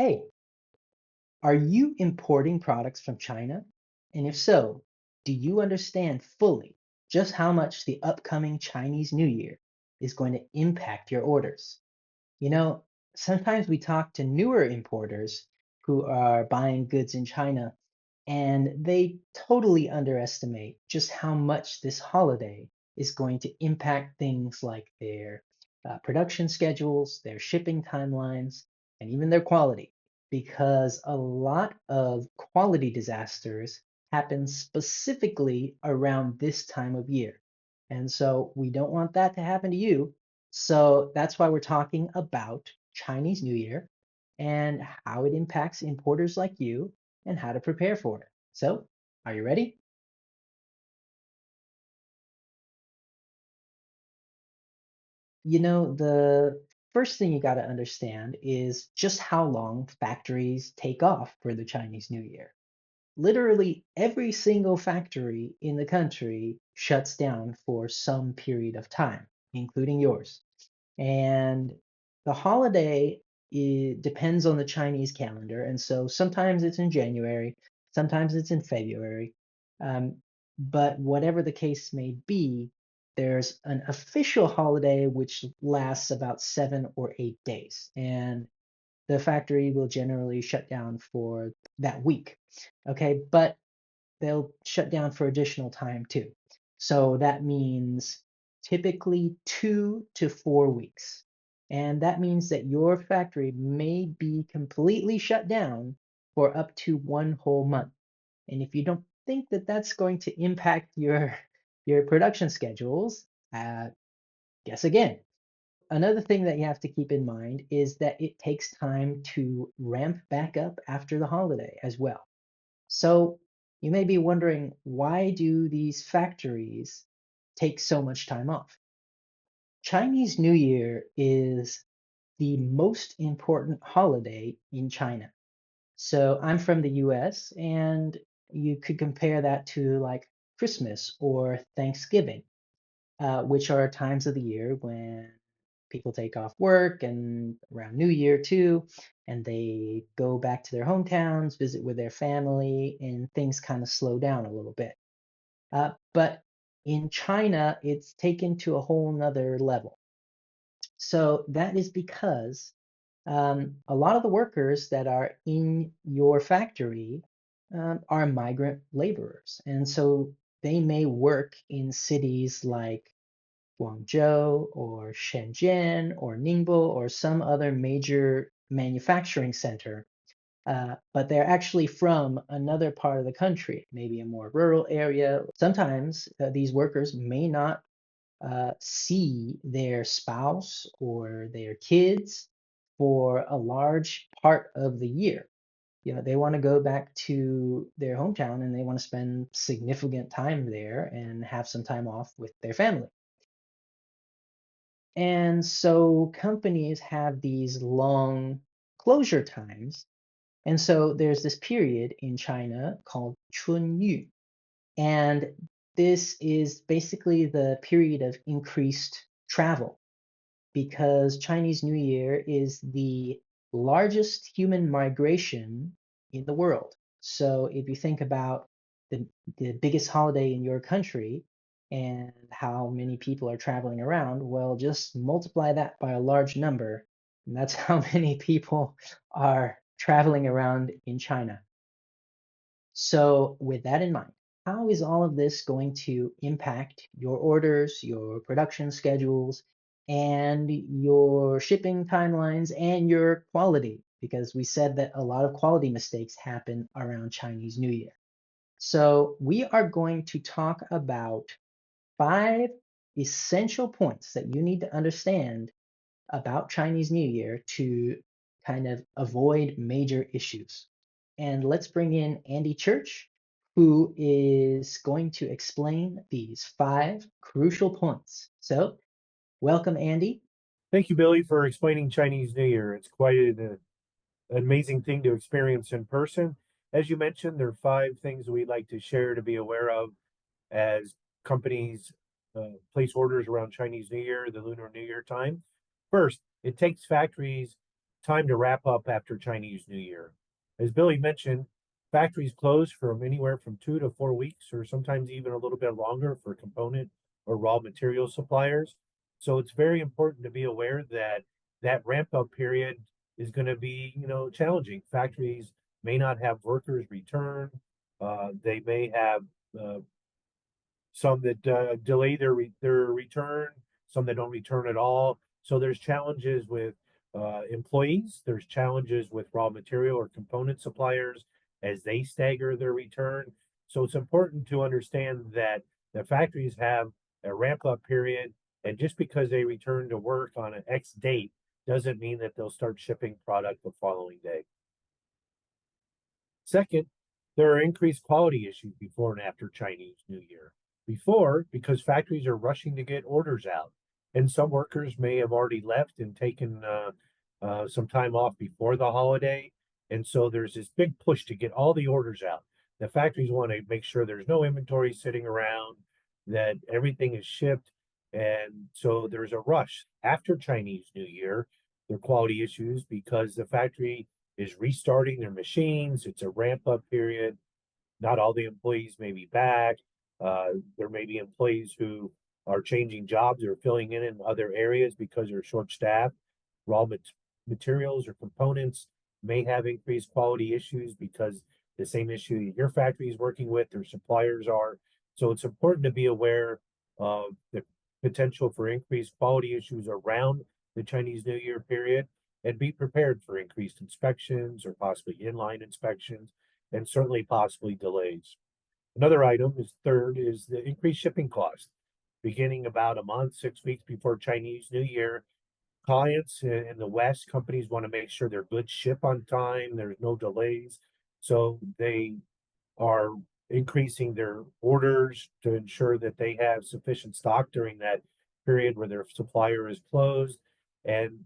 Hey, are you importing products from China? And if so, do you understand fully just how much the upcoming Chinese New Year is going to impact your orders? You know, sometimes we talk to newer importers who are buying goods in China, and they totally underestimate just how much this holiday is going to impact things like their production schedules, their shipping timelines, and even their quality, because a lot of quality disasters happen specifically around this time of year. And so we don't want that to happen to you. So that's why we're talking about Chinese New Year and how it impacts importers like you and how to prepare for it. So, are you ready? The first thing you got to understand is just how long factories take off for the Chinese New Year. Literally every single factory in the country shuts down for some period of time, including yours. And the holiday depends on the Chinese calendar. And so sometimes it's in January, sometimes it's in February. Um, but whatever the case may be, there's an official holiday which lasts about 7 or 8 days. And the factory will generally shut down for that week. Okay, but they'll shut down for additional time too. So that means typically 2 to 4 weeks. And that means that your factory may be completely shut down for up to one whole month. And if you don't think that that's going to impact your production schedules, uh, guess again. Another thing that you have to keep in mind is that it takes time to ramp back up after the holiday as well. So you may be wondering, why do these factories take so much time off? Chinese New Year is the most important holiday in China. So I'm from the US, and you could compare that to like Christmas or Thanksgiving, which are times of the year when people take off work and around New Year too, and they go back to their hometowns, visit with their family, and things kind of slow down a little bit. But in China, it's taken to a whole nother level. So that is because a lot of the workers that are in your factory are migrant laborers. And so they may work in cities like Guangzhou or Shenzhen or Ningbo or some other major manufacturing center, but they're actually from another part of the country, maybe a more rural area. Sometimes these workers may not see their spouse or their kids for a large part of the year. They want to go back to their hometown and they want to spend significant time there and have some time off with their family. And so companies have these long closure times. And so there's this period in China called Chunyu. And this is basically the period of increased travel because Chinese New Year is the largest human migration in the world. So if you think about the, the biggest holiday in your country and how many people are traveling around, well, just multiply that by a large number, and that's how many people are traveling around in China. So with that in mind, how is all of this going to impact your orders, your production schedules, and your shipping timelines and your quality? Because we said that a lot of quality mistakes happen around Chinese New Year. So we are going to talk about 5 essential points that you need to understand about Chinese New Year to kind of avoid major issues. And let's bring in Andy Church, who is going to explain these 5 crucial points. So, welcome, Andy. Thank you, Billy, for explaining Chinese New Year. It's quite an amazing thing to experience in person. As you mentioned, there are 5 things we'd like to share to be aware of as companies place orders around Chinese New Year, the Lunar New Year time. First, it takes factories time to wrap up after Chinese New Year. As Billy mentioned, factories close from anywhere from 2 to 4 weeks, or sometimes even a little bit longer for component or raw material suppliers. So it's very important to be aware that that ramp up period is going to be, challenging. Factories may not have workers return. They may have some that delay their return, some that don't return at all. So there's challenges with employees. There's challenges with raw material or component suppliers as they stagger their return. So it's important to understand that the factories have a ramp up period, and just because they return to work on an X date doesn't mean that they'll start shipping product the following day. Second, there are increased quality issues before and after Chinese New Year. Before, because factories are rushing to get orders out, and some workers may have already left and taken some time off before the holiday. And so there's this big push to get all the orders out. The factories want to make sure there's no inventory sitting around, that everything is shipped. And so there's a rush after Chinese New Year. There are quality issues because the factory is restarting their machines. It's a ramp up period. Not all the employees may be back. There may be employees who are changing jobs or filling in other areas because they're short staffed. Raw materials or components may have increased quality issues because the same issue your factory is working with, their suppliers are. So it's important to be aware of the potential for increased quality issues around the Chinese New Year period and be prepared for increased inspections or possibly inline inspections and certainly possibly delays. Another item is third is the increased shipping cost. Beginning about a month, 6 weeks before Chinese New Year, clients in the West, companies want to make sure their goods ship on time, there's no delays. So they are increasing their orders to ensure that they have sufficient stock during that period where their supplier is closed. And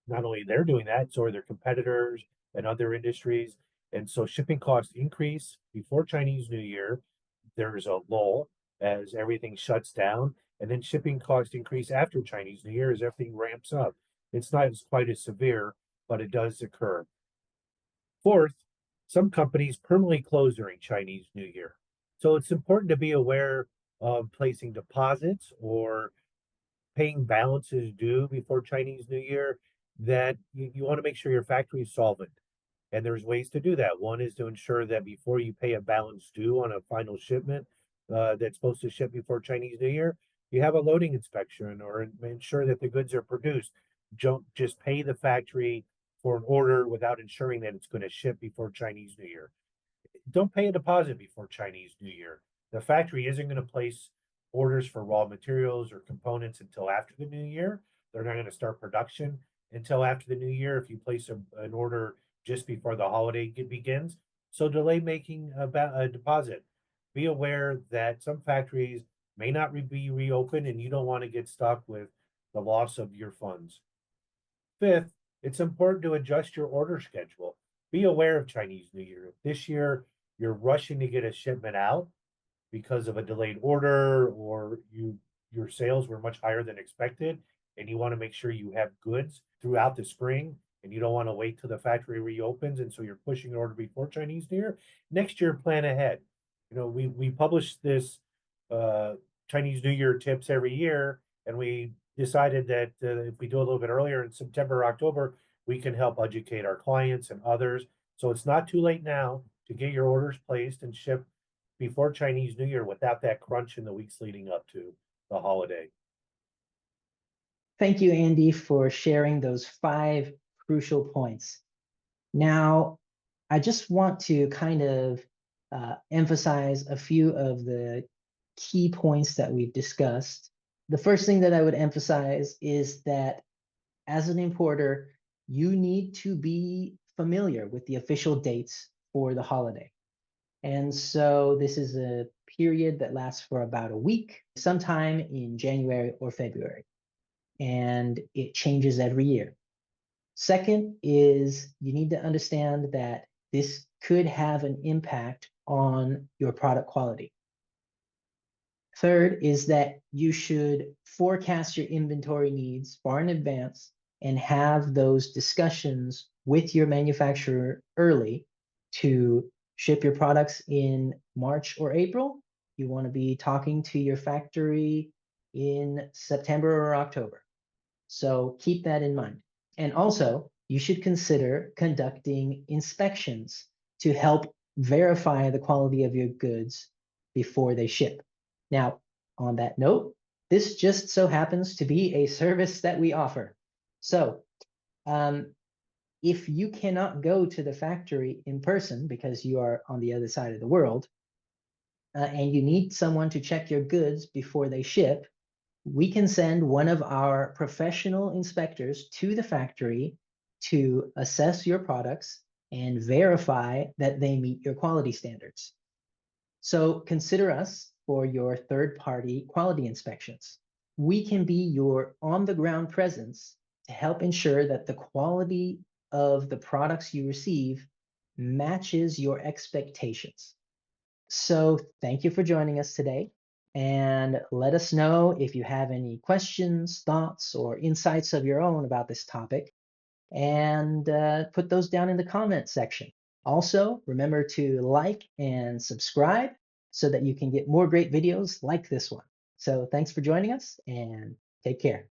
not only they're doing that, so are their competitors and other industries. And so shipping costs increase before Chinese New Year. There's a lull as everything shuts down, and then shipping costs increase after Chinese New Year as everything ramps up. It's not quite as severe, but it does occur. Fourth, some companies permanently close during Chinese New Year. So it's important to be aware of placing deposits or paying balances due before Chinese New Year, that you want to make sure your factory is solvent. And there's ways to do that. One is to ensure that before you pay a balance due on a final shipment that's supposed to ship before Chinese New Year, you have a loading inspection or ensure that the goods are produced. Don't just pay the factory for an order without ensuring that it's going to ship before Chinese New Year. Don't pay a deposit before Chinese New Year. The factory isn't going to place orders for raw materials or components until after the new year. They're not going to start production until after the new year if you place an order just before the holiday begins. So delay making a deposit. Be aware that some factories may not be reopened and you don't want to get stuck with the loss of your funds. Fifth, it's important to adjust your order schedule. Be aware of Chinese New Year. If this year you're rushing to get a shipment out because of a delayed order or your sales were much higher than expected and you want to make sure you have goods throughout the spring and you don't want to wait till the factory reopens and so you're pushing an order before Chinese New Year, next year plan ahead. We publish this uh, Chinese New Year tips every year, and we decided that if we do a little bit earlier in September or October, we can help educate our clients and others. So it's not too late now to get your orders placed and shipped before Chinese New Year without that crunch in the weeks leading up to the holiday. Thank you, Andy, for sharing those 5 crucial points. Now, I just want to kind of emphasize a few of the key points that we've discussed. The first thing that I would emphasize is that as an importer, you need to be familiar with the official dates for the holiday. And so this is a period that lasts for about a week, sometime in January or February, and it changes every year. Second is you need to understand that this could have an impact on your product quality. Third is that you should forecast your inventory needs far in advance and have those discussions with your manufacturer early to ship your products in March or April. You want to be talking to your factory in September or October. So keep that in mind. And also, you should consider conducting inspections to help verify the quality of your goods before they ship. Now, on that note, this just so happens to be a service that we offer. So, um, if you cannot go to the factory in person because you are on the other side of the world, and you need someone to check your goods before they ship, we can send one of our professional inspectors to the factory to assess your products and verify that they meet your quality standards. So consider us for your third-party quality inspections. We can be your on-the-ground presence to help ensure that the quality of the products you receive matches your expectations. So thank you for joining us today. And let us know if you have any questions, thoughts, or insights of your own about this topic, and put those down in the comment section. Also, remember to like and subscribe so that you can get more great videos like this one. So thanks for joining us and take care.